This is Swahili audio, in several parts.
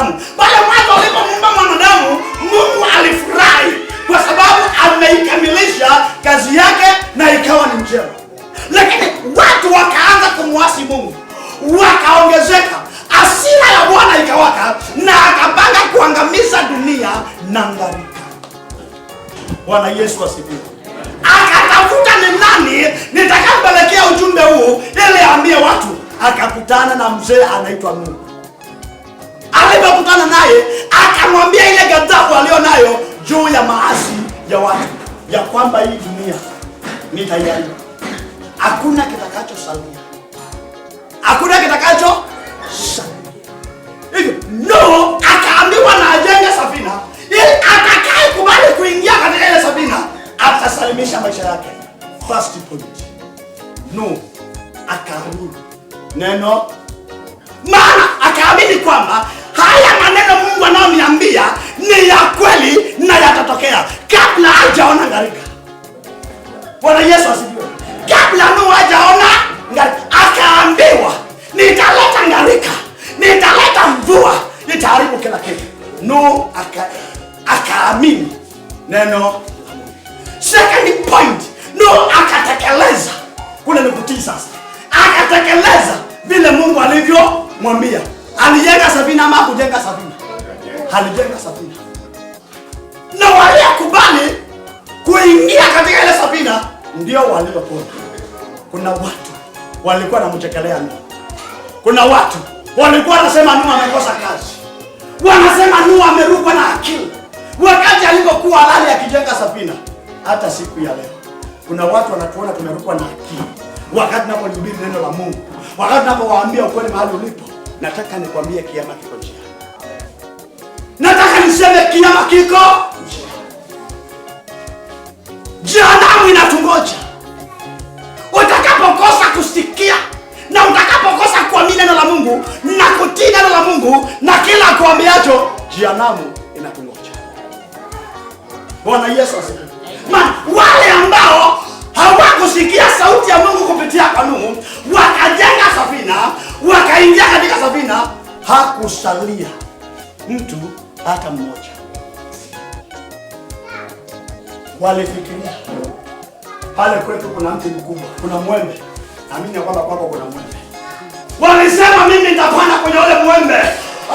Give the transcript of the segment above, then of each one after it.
mwanadamu. Pale mwanzo alipomuumba mwanadamu, Mungu alifurahi kwa sababu ameikamilisha kazi yake na ikawa ni njema. Lakini watu wakaanza kumwasi Mungu, wakaongezeka, hasira ya Bwana ikawaka na akapanga kuangamiza dunia na ngarika. Bwana Yesu asifiwe. Akatafuta ni nani nitakapelekea ujumbe huu ili aambie watu. Akakutana na mzee anaitwa Mungu. Alipokutana naye akamwambia ile ghadhabu alionayo juu ya maasi ya watu, ya kwamba hii dunia nitaiacha. Hakuna kitakachosalia. Hakuna kitakacho hivyo. No, akaambiwa na ajenge safina ili atakaye kubali kuingia katika ile safina atasalimisha maisha yake. First point. No, akaamini neno, maana akaamini kwamba haya maneno Mungu anayoniambia ni ya kweli na yatatokea kabla hajaona ngarika. Bwana Yesu asifiwe. Kabla Nuhu hajaona ngarika, akaambiwa nitaleta ngarika, nitaleta mvua, nitaharibu kila kitu. Nuhu akaamini neno. Second point, Nuhu akatekeleza. Kuna nikutii sasa. Akatekeleza vile Mungu alivyomwambia. Alijenga safina ama kujenga safina? Alijenga safina. Na wale kubali kuingia katika ile safina ndio waliopona. Kuna watu walikuwa wanamchekelea Nuhu. Kuna watu walikuwa wanasema Nuhu amekosa kazi. Wanasema Nuhu amerukwa na akili. Wakati alipokuwa halali akijenga safina. Hata siku ya leo kuna watu wanatuona tumerukwa na akili. Wakati tunapohubiri neno la Mungu, wakati tunapowaambia ukweli mahali ulipo, nataka nikwambie kiama kiko njia. Nataka niseme kiama kiko njia. Jehanamu inatungoja. Utakapokosa kusikia na utakapokosa kuamini neno la Mungu na kutii neno la Mungu na kila kuambiacho, jehanamu inatungoja. Bwana Yesu asifiwe. Wale ambao hawakusikia sauti ya Mungu kupitia kwa Nuhu, wakajenga safina, wakaingia katika safina, hakusalia mtu hata mmoja. Walifikiria pale kwetu kuna mti mkubwa, kuna mwembe. Naamini kwamba kwako kuna mwembe. Walisema mimi nitapanda kwenye ule mwembe,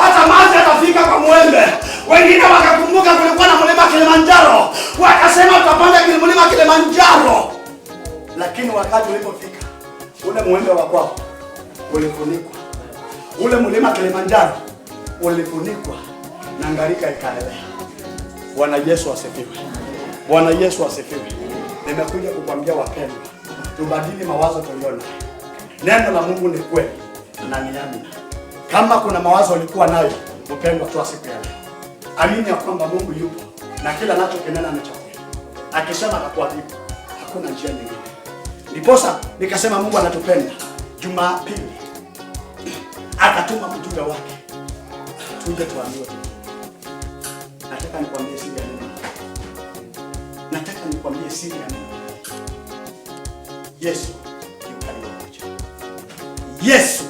hata maji atafika kwa mwembe. Wengine wakakumbuka kulikuwa na mlima Kilimanjaro, wakasema tutapanda mlima Kilimanjaro. Lakini wakati ulipofika, ule mwembe wa kwao ulifunikwa. Ule mlima Kilimanjaro ulifunikwa na ngarika ikaelea. Bwana Yesu asifiwe. Bwana Yesu asifiwe. Nimekuja kukwambia wapendwa, tubadili mawazo tuliona. Neno la Mungu ni kweli na ni amina. Kama kuna mawazo ulikuwa nayo, mpendwa, tu siku ya leo amini ya kwamba Mungu yupo na kila anachokinena anachokweli. Akisema atakuadhibu, hakuna njia nyingine. Ndiposa nikasema Mungu anatupenda. Jumapili akatuma mjumbe wake tuje tuambiwe. Nataka nikwambie siri ya neno. Nataka nikwambie siri ya neno. Yesu yu karibu kuja. Yesu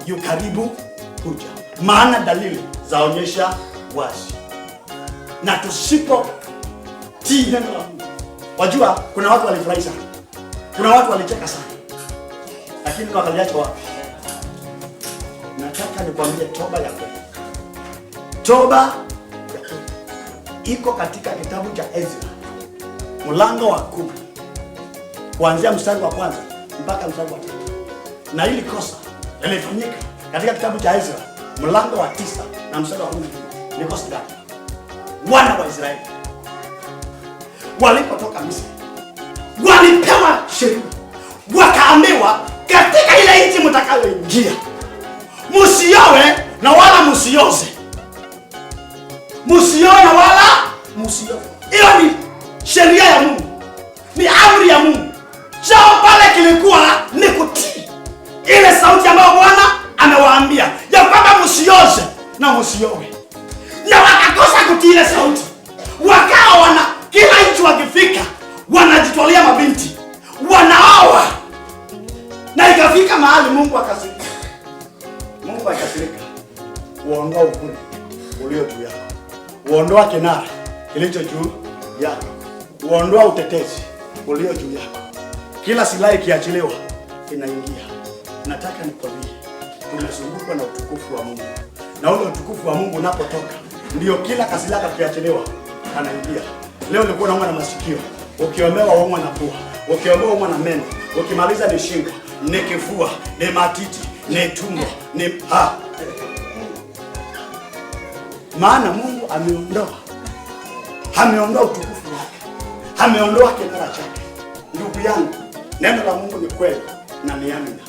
yu karibu kuja. Maana dalili zaonyesha wazi. Na tusipo tii neno la Mungu. Wajua kuna watu walifurahi sana. Kuna watu walicheka sana. Lakini wakaliacha wapi? Nataka nikwambie toba ya kweli. Toba ya kweli iko katika kitabu cha Ezra, mlango wa 10. Kuanzia mstari wa kwanza mpaka mstari wa 3. Na hili kosa lilifanyika katika kitabu cha Ezra, mlango wa 9 na mstari wa 10. Ni kosa gani? Wana wa Israeli walipotoka Misri walipewa sheria, wakaambiwa katika ile nchi mtakayoingia msioe na wala msioze. Msioe na wala msioze. Hiyo ni sheria ya Mungu, ni amri ya Mungu. Chao pale kilikuwa ni kutii ile sauti ambayo Bwana amewaambia ya kwamba msioze na msioe. Na wakakosa kutii ile sauti, wakawa wana kila nchi wakifika wanajitolea mabinti, wanaoa. Na ikafika mahali Mungu akasirika. Mungu akasirika. Uongoa ukuli. ulio juu yako. Uondoa kinara kilicho juu yako. Uondoa utetezi ulio juu yako. Kila silaha ikiachiliwa inaingia. Nataka nikwambie, tunazungukwa na utukufu wa Mungu. Na ule utukufu wa Mungu unapotoka, ndio kila kasilaha kiachiliwa anaingia. Leo nilikuwa naumwa na masikio, ukiombewa umwa na pua, ukiombewa umwa na meno, ukimaliza ni shingo, ni kifua, ni matiti, ni tumbo, ni maana Mungu ameondoa utukufu wake, ameondoa kinara chake. Ndugu yangu, neno la Mungu ni kweli na ni amina.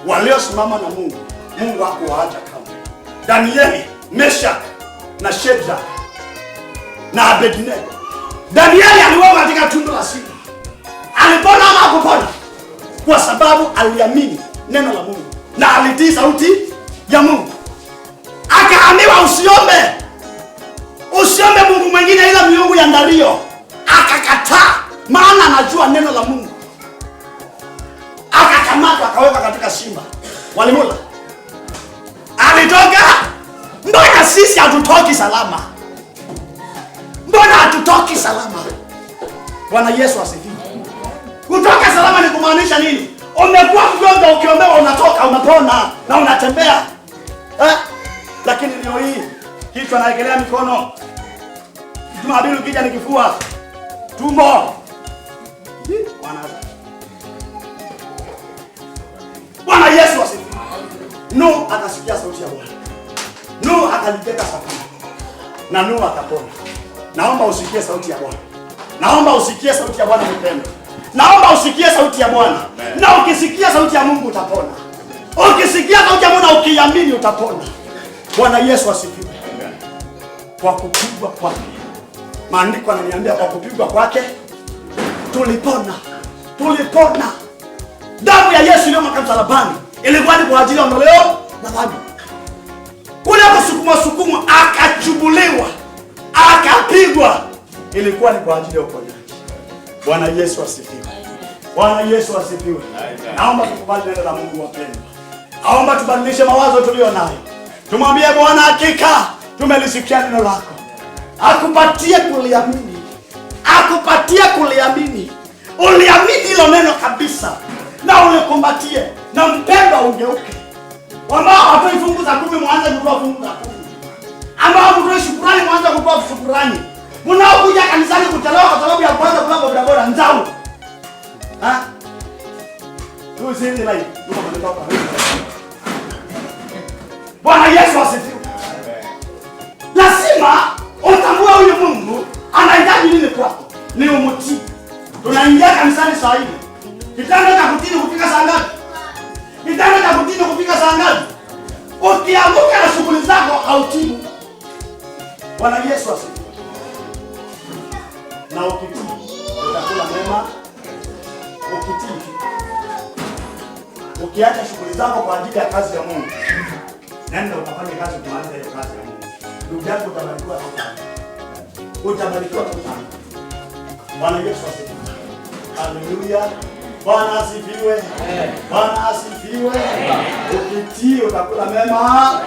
Waliosimama na Mungu, Mungu hakuwaacha kamwe. Danieli, Meshach na Shadrach na Abednego. Danieli aliwekwa katika tundu la simba. Alipona ama hakupona? Kwa sababu aliamini neno la Mungu na alitii sauti ya Mungu. Akaambiwa usiombe Mungu mwingine ila miungu ya Dario. Akakataa, maana anajua neno la Mungu. Akakamatwa akaweka katika simba. Walimula. Alitoka. Mbona sisi hatutoki salama? Mbona hatutoki salama? Bwana Yesu asifiwe. Kutoka salama ni kumaanisha nini? Umekuwa mgonjwa, ukiombewa unatoka, unapona na unatembea. Lakini leo hii kichwa naekelea mikono. Jumapili ukija ni kifua, tumbo. Bwana Yesu asifiwe. Nuhu akasikia sauti ya Bwana. Nuhu akalijeka safina. Na Nuhu akapona. Naomba usikie sauti ya Bwana. Naomba usikie sauti ya Bwana mpendwa. Naomba usikie sauti ya Bwana. Na ukisikia sauti ya Mungu utapona. Ukisikia sauti ya Mungu na ukiamini utapona. Bwana Yesu asifiwe. Kwa kupigwa kwake. Maandiko yananiambia kwa kupigwa kwake tulipona. Tulipona. Damu ya Yesu iliyomwagwa msalabani ilikuwa ni kwa ajili ya ondoleo la dhambi. Kule kusukumwa akachubuliwa, akapigwa, ilikuwa ni kwa ajili ya uponyaji. Bwana Yesu asifiwe. Bwana Yesu asifiwe. Naomba tukubali neno la Mungu wapendwa. Naomba tubadilishe mawazo tulio nayo. Tumwambie Bwana, hakika tumelisikia neno lako. Akupatie kuliamini. Akupatie kuliamini. Uliamini hilo neno kabisa. Na ulikumbatie. Na mpendwa ungeuke. Ambao hatoi fungu za 10 mwanza kutoa fungu za 10. Ambao mtoi shukrani mwanza kutoa shukrani. Mnaokuja kanisani kuchelewa kwa sababu ya kwanza kula bodaboda nzao. Tu sisi lai. Bwana Yesu asifiwe. Lazima utambue huyu Mungu anahitaji nini kwako? Ni umutii. Tunaingia kanisani saa hii. Kitendo cha kutini kufika saa ngapi? Kitendo cha kutini kufika saa ngapi? Ukiamka na shughuli zako hautimu. Bwana Yesu asifiwe. Na ukitii utakula mema. Ukitii. Ukiacha shughuli zako kwa ajili ya kazi ya Mungu, nenda ukafanye kazi kumaliza hiyo kazi ya Mungu. Ndugu yako utabarikiwa sana. Utabarikiwa sana. Bwana Yesu asifiwe. Haleluya. Bwana asifiwe. Bwana asifiwe. Ukitii utakula mema.